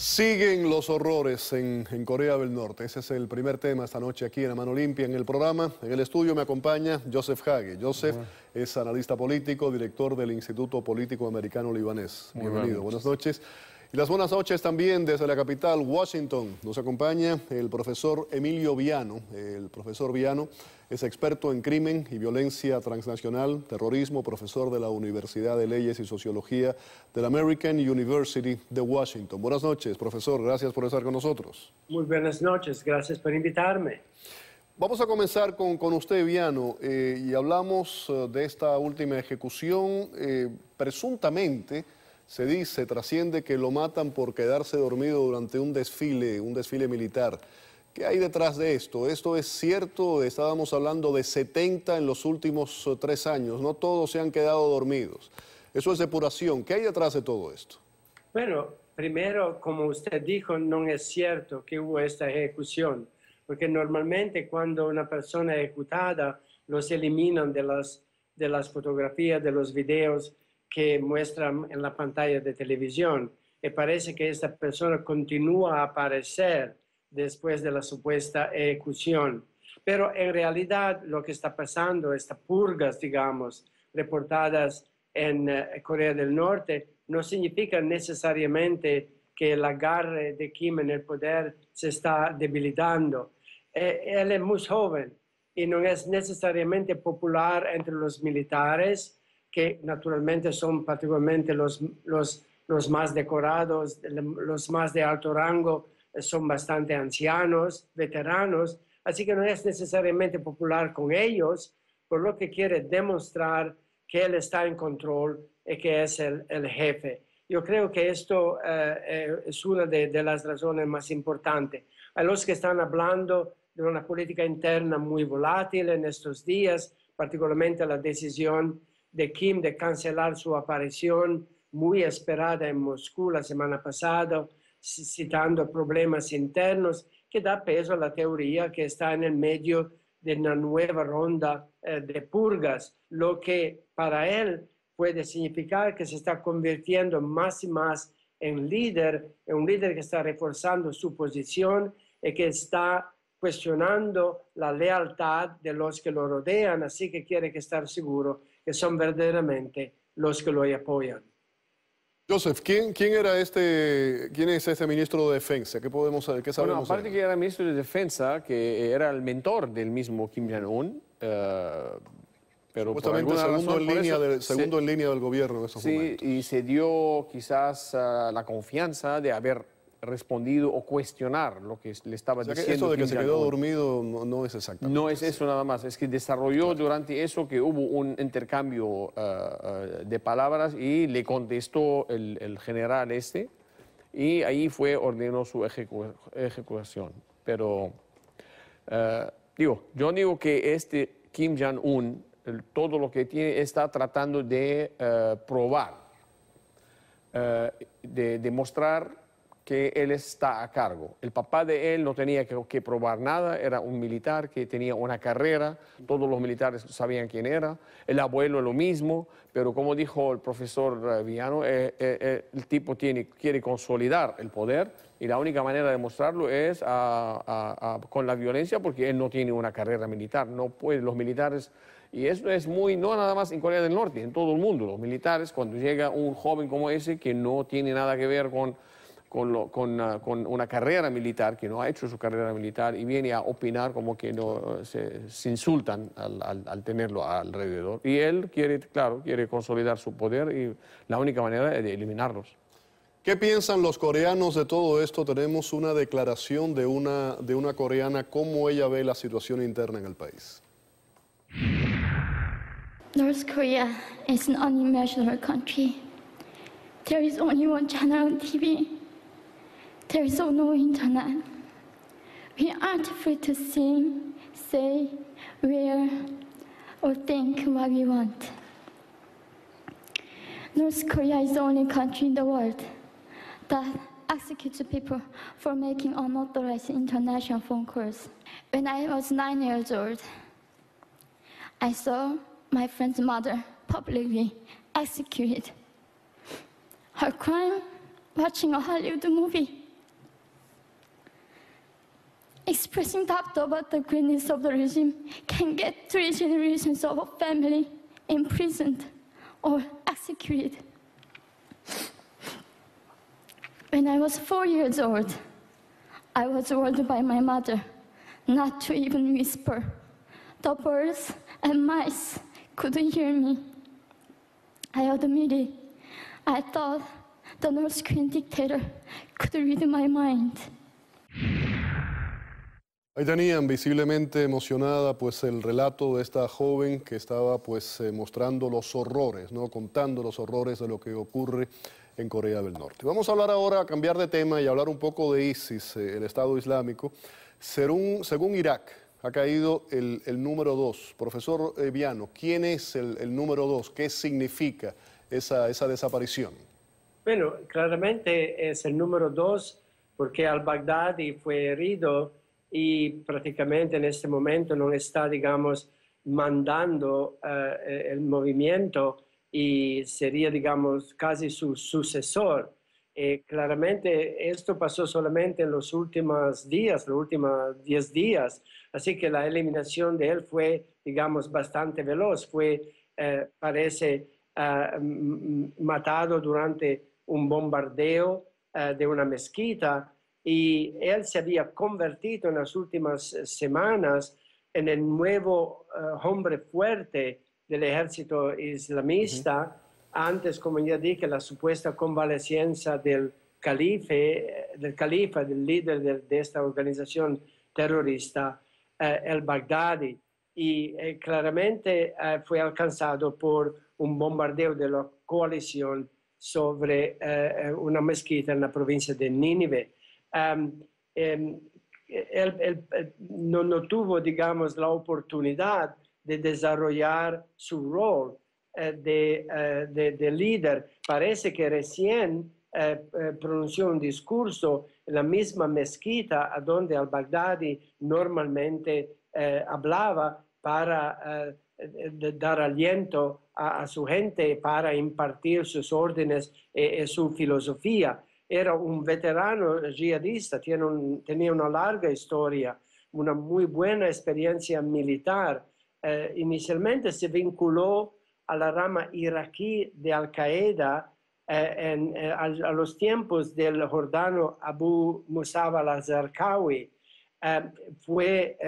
Siguen los horrores en Corea del Norte. Ese es el primer tema esta noche aquí en La Mano Limpia en el programa. En el estudio me acompaña Joseph Hage. Joseph es analista político, director del Instituto Político Americano Libanés. Bienvenido, buenas noches. Y las buenas noches también desde la capital, Washington. Nos acompaña el profesor Emilio Viano. El profesor Viano es experto en crimen y violencia transnacional, terrorismo, profesor de la Universidad de Leyes y Sociología de la American University de Washington. Buenas noches, profesor. Gracias por estar con nosotros. Muy buenas noches. Gracias por invitarme. Vamos a comenzar con usted, Viano, y hablamos de esta última ejecución. Presuntamente, se dice, trasciende que lo matan por quedarse dormido durante un desfile militar. ¿Qué hay detrás de esto? ¿Esto es cierto? Estábamos hablando de 70 en los últimos 3 años. No todos se han quedado dormidos. Eso es depuración. ¿Qué hay detrás de todo esto? Bueno, primero, como usted dijo, no es cierto que hubo esta ejecución, porque normalmente cuando una persona es ejecutada, los eliminan de las fotografías, de los videos que muestran en la pantalla de televisión. Y parece que esta persona continúa a aparecer después de la supuesta ejecución. Pero en realidad lo que está pasando, estas purgas, digamos, reportadas en Corea del Norte, no significa necesariamente que el agarre de Kim en el poder se está debilitando. Él es muy joven y no es necesariamente popular entre los militares, que naturalmente son particularmente los más decorados, los más de alto rango, son bastante ancianos, veteranos, así que no es necesariamente popular con ellos, por lo que quiere demostrar que él está en control y que es el jefe. Yo creo que esto es una de las razones más importantes. A los que están hablando de una política interna muy volátil en estos días, particularmente la decisión de Kim de cancelar su aparición muy esperada en Moscú la semana pasada, citando problemas internos, que da peso a la teoría que está en el medio de una nueva ronda de purgas, lo que para él puede significar que se está convirtiendo más y más en un líder que está reforzando su posición y que está cuestionando la lealtad de los que lo rodean, así que quiere estar seguro que son verdaderamente los que lo apoyan. Joseph, ¿quién es este ministro de Defensa? ¿Qué podemos saber? ¿Qué sabemos? Bueno, aparte que era ministro de Defensa, que era el mentor del mismo Kim Jong-un, pero supuestamente segundo en línea del gobierno en esos momentos. Sí, y se dio quizás la confianza de haber respondido o cuestionar lo que le estaba diciendo. Eso de que se quedó dormido no es exactamente. No es eso nada más, es que desarrolló durante eso que hubo un intercambio de palabras y le contestó el general y ahí ordenó su ejecución. Pero yo digo que Kim Jong-un, todo lo que tiene, está tratando de probar, de demostrar que él está a cargo. El papá de él no tenía que probar nada, era un militar que tenía una carrera, todos los militares sabían quién era, el abuelo lo mismo, pero como dijo el profesor Viano, el tipo quiere consolidar el poder y la única manera de mostrarlo es con la violencia, porque él no tiene una carrera militar, no puede, los militares. Y eso es no nada más en Corea del Norte, en todo el mundo. Los militares, cuando llega un joven como ese que no tiene nada que ver con una carrera militar, que no ha hecho su carrera militar y viene a opinar, como que se insultan al tenerlo alrededor. Y él quiere consolidar su poder y la única manera es de eliminarlos. ¿Qué piensan los coreanos de todo esto? Tenemos una declaración de una coreana, cómo ella ve la situación interna en el país. North Korea is an unimaginable country. There is only one channel on TV. There is no internet. We aren't free to sing, say, wear, or think what we want. North Korea is the only country in the world that executes people for making unauthorized international phone calls. When I was 9 years old, I saw my friend's mother publicly executed. Her crime, watching a Hollywood movie expressing doubt about the greatness of the regime can get 3 generations of a family imprisoned or executed. When I was 4 years old, I was warned by my mother not to even whisper. The birds and mice couldn't hear me. I admit it. I thought the North Korean dictator could read my mind. Ahí tenían visiblemente emocionada pues el relato de esta joven que estaba pues mostrando los horrores, ¿no? Contando los horrores de lo que ocurre en Corea del Norte. Vamos a hablar ahora, a cambiar de tema y hablar un poco de ISIS, el Estado Islámico. Según Irak, ha caído el número 2. Profesor Viano, ¿quién es el número 2? ¿Qué significa esa desaparición? Bueno, claramente es el número 2 porque al-Baghdadi fue herido y prácticamente en este momento no está, digamos, mandando el movimiento y sería, digamos, casi su sucesor. Claramente esto pasó solamente en los últimos días, los últimos 10 días, así que la eliminación de él fue, digamos, bastante veloz. Parece matado durante un bombardeo de una mezquita, y él se había convertido en las últimas semanas en el nuevo hombre fuerte del ejército islamista. Antes, como ya dije, la supuesta convalecencia del califa, del líder de esta organización terrorista, el Baghdadi, y claramente fue alcanzado por un bombardeo de la coalición sobre una mezquita en la provincia de Nínive. Él no tuvo, digamos, la oportunidad de desarrollar su rol de líder. Parece que recién pronunció un discurso en la misma mezquita a donde al-Baghdadi normalmente hablaba para dar aliento a su gente, para impartir sus órdenes y su filosofía. Era un veterano yihadista, tenía una larga historia, una muy buena experiencia militar. Inicialmente se vinculó a la rama iraquí de Al-Qaeda a los tiempos del jordano Abu Musab al-Zarqawi. Fue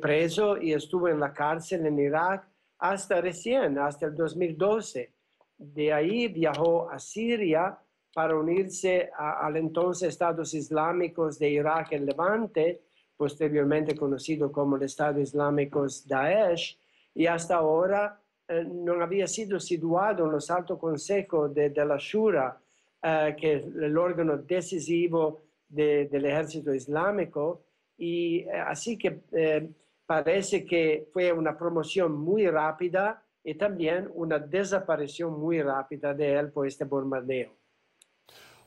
preso y estuvo en la cárcel en Irak hasta el 2012. De ahí viajó a Siria para unirse al entonces Estados Islámicos de Irak y Levante, posteriormente conocido como el Estado Islámico Daesh, y hasta ahora no había sido situado en los altos consejos de la Shura, que es el órgano decisivo del ejército islámico, y así que parece que fue una promoción muy rápida y también una desaparición muy rápida de él por este bombardeo.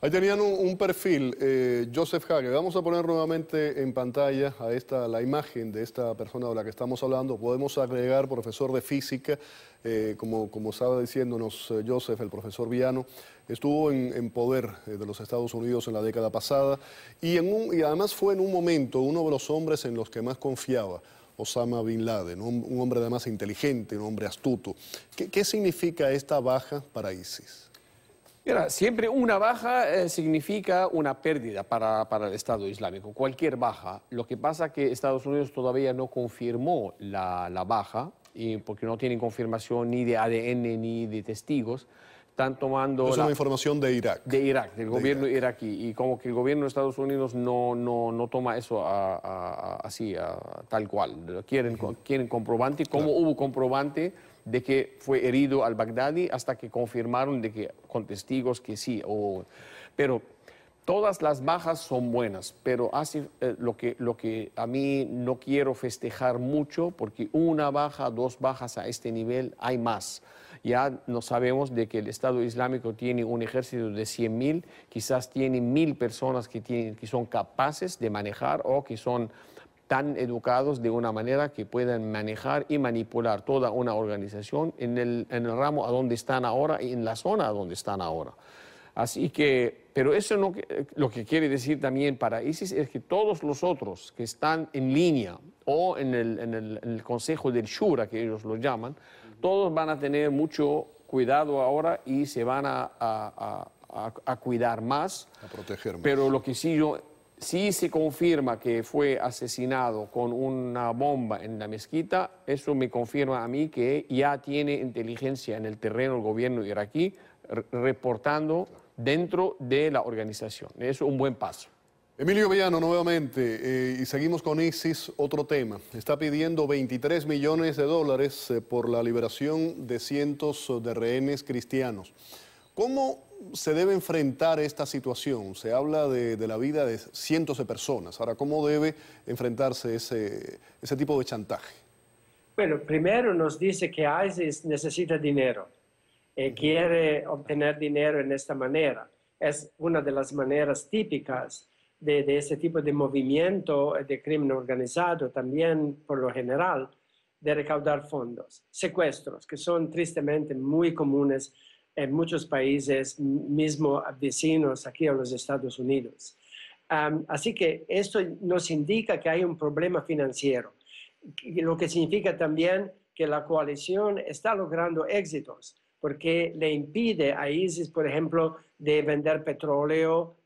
Ahí tenían un perfil, Joseph Hage. Vamos a poner nuevamente en pantalla la imagen de esta persona de la que estamos hablando. Podemos agregar, profesor de física, como estaba diciéndonos Joseph, el profesor Viano, estuvo en poder de los Estados Unidos en la década pasada y además fue en un momento uno de los hombres en los que más confiaba Osama Bin Laden, un hombre además inteligente, un hombre astuto. ¿Qué significa esta baja para ISIS? Mira, siempre una baja significa una pérdida para el Estado Islámico, cualquier baja. Lo que pasa es que Estados Unidos todavía no confirmó la baja, porque no tienen confirmación ni de ADN ni de testigos. Están tomando... Es una información de Irak. De Irak, del gobierno iraquí. Y como que el gobierno de Estados Unidos no toma eso así, tal cual. Quieren comprobante, como hubo comprobante de que fue herido al-Baghdadi hasta que confirmaron de que, con testigos que sí. Pero todas las bajas son buenas, pero lo que a mí no quiero festejar mucho, porque una baja, 2 bajas a este nivel, hay más. Ya no sabemos de que el Estado Islámico tiene un ejército de 100.000, quizás tiene 1.000 personas que son capaces de manejar o que son tan educados de una manera que puedan manejar y manipular toda una organización en el ramo a donde están ahora y en la zona a donde están ahora. Así que, pero eso no, lo que quiere decir también para ISIS es que todos los otros que están en línea o en el Consejo del Shura, que ellos lo llaman, todos van a tener mucho cuidado ahora y se van a cuidar más. A proteger más. Pero lo que sí se confirma que fue asesinado con una bomba en la mezquita, eso me confirma a mí que ya tiene inteligencia en el terreno el gobierno iraquí reportando dentro de la organización. Eso es un buen paso. Emilio Villano, nuevamente, y seguimos con ISIS, otro tema. Está pidiendo 23 millones de dólares por la liberación de cientos de rehenes cristianos. ¿Cómo se debe enfrentar esta situación? Se habla de la vida de cientos de personas. Ahora, ¿cómo debe enfrentarse ese tipo de chantaje? Bueno, primero nos dice que ISIS necesita dinero. Quiere obtener dinero en esta manera. Es una de las maneras típicas de ese tipo de movimiento de crimen organizado, también por lo general, de recaudar fondos. Secuestros, que son tristemente muy comunes en muchos países, mismo vecinos aquí a los Estados Unidos. Así que esto nos indica que hay un problema financiero, lo que significa también que la coalición está logrando éxitos, porque le impide a ISIS, por ejemplo, de vender petróleo,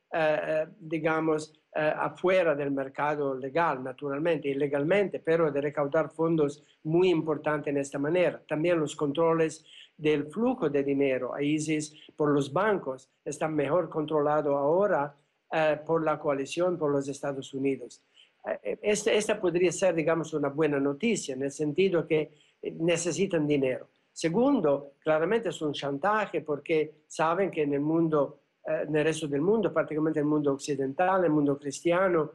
digamos, afuera del mercado legal, naturalmente, ilegalmente, pero de recaudar fondos muy importantes en esta manera. También los controles del flujo de dinero a ISIS por los bancos están mejor controlados ahora por la coalición, por los Estados Unidos. Esta podría ser, digamos, una buena noticia, en el sentido que necesitan dinero. Segundo, claramente es un chantaje porque saben que en el mundo, en el resto del mundo, prácticamente el mundo occidental, el mundo cristiano,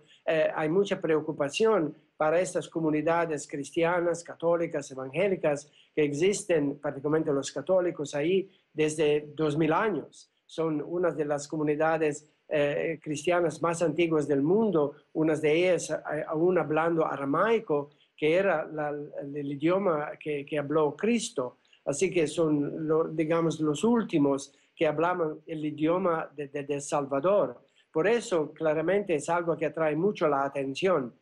hay mucha preocupación para estas comunidades cristianas, católicas, evangélicas, que existen, prácticamente los católicos ahí, desde 2000 años. Son una de las comunidades cristianas más antiguas del mundo, unas de ellas aún hablando aramaico, que era el idioma que habló Cristo. Así que son, digamos, los últimos que hablaban el idioma de Salvador. Por eso, claramente, es algo que atrae mucho la atención.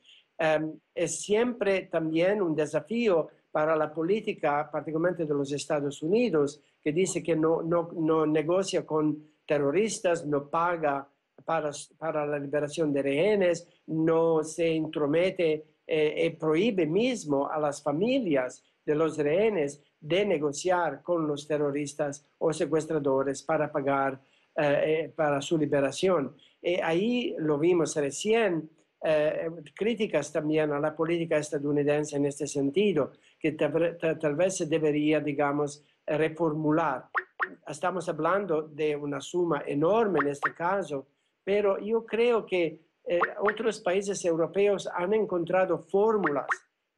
Es siempre también un desafío para la política, particularmente de los Estados Unidos, que dice que no negocia con terroristas, no paga para la liberación de rehenes, no se intromete y prohíbe mismo a las familias de los rehenes de negociar con los terroristas o secuestradores para pagar para su liberación. Ahí lo vimos recién, críticas también a la política estadounidense en este sentido, que tal vez se debería, digamos, reformular. Estamos hablando de una suma enorme en este caso, pero yo creo que otros países europeos han encontrado fórmulas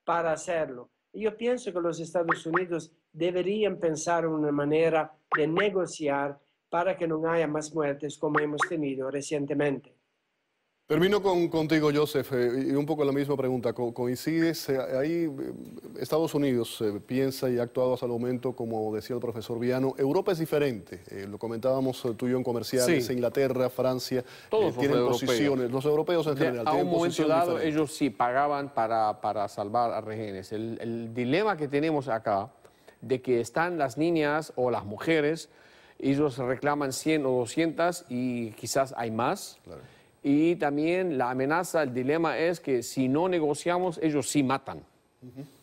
para hacerlo. Yo pienso que los Estados Unidos deberían pensar en una manera de negociar para que no haya más muertes como hemos tenido recientemente. Termino contigo, Joseph, y un poco la misma pregunta. ¿Coincides? Ahí Estados Unidos piensa y ha actuado hasta el momento, como decía el profesor Villano. Europa es diferente. Lo comentábamos tú y yo en comerciales. Sí. Inglaterra, Francia, todos tienen posiciones. Los europeos en general a tienen un momento dado, diferentes. ellos sí pagaban para salvar a rehenes. El dilema que tenemos acá, de que están las niñas o las mujeres, ellos reclaman 100 o 200 y quizás hay más. Claro. Y también la amenaza, el dilema es que si no negociamos, ellos sí matan.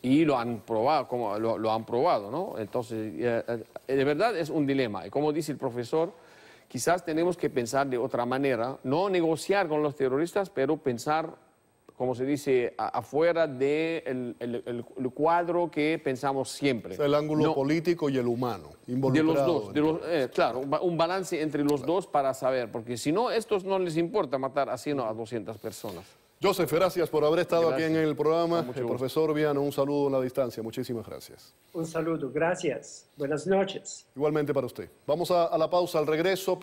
Y lo han probado, como lo han probado, ¿no? Entonces, de verdad es un dilema. Y como dice el profesor, quizás tenemos que pensar de otra manera, no negociar con los terroristas, pero pensar, como se dice, afuera del el cuadro que pensamos siempre. O sea, el ángulo político y el humano, involucrado. De los dos, claro, un balance entre los dos para saber, porque si no, a estos no les importa matar a 100 o a 200 personas. Joseph, gracias por haber estado aquí en el programa. El profesor Villano, un saludo a la distancia. Muchísimas gracias. Un saludo, gracias. Buenas noches. Igualmente para usted. Vamos a la pausa, al regreso.